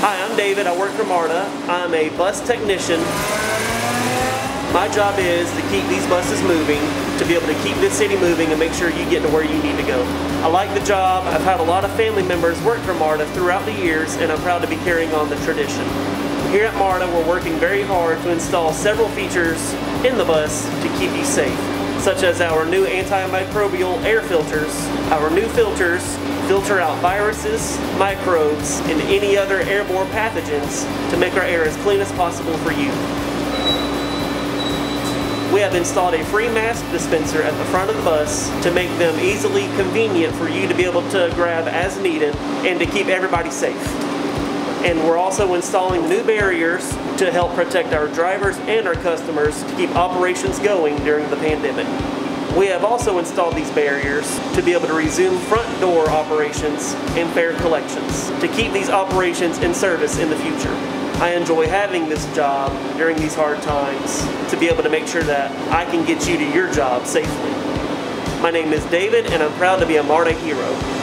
Hi, I'm David. I work for MARTA. I'm a bus technician. My job is to keep these buses moving, to be able to keep this city moving and make sure you get to where you need to go. I like the job. I've had a lot of family members work for MARTA throughout the years, and I'm proud to be carrying on the tradition. Here at MARTA, we're working very hard to install several features in the bus to keep you safe, such as our new anti-microbial air filters. Our new filters filter out viruses, microbes, and any other airborne pathogens to make our air as clean as possible for you. We have installed a free mask dispenser at the front of the bus to make them easily convenient for you to be able to grab as needed and to keep everybody safe. And we're also installing new barriers to help protect our drivers and our customers to keep operations going during the pandemic. We have also installed these barriers to be able to resume front door operations and fare collections to keep these operations in service in the future. I enjoy having this job during these hard times to be able to make sure that I can get you to your job safely. My name is David, and I'm proud to be a MARTA hero.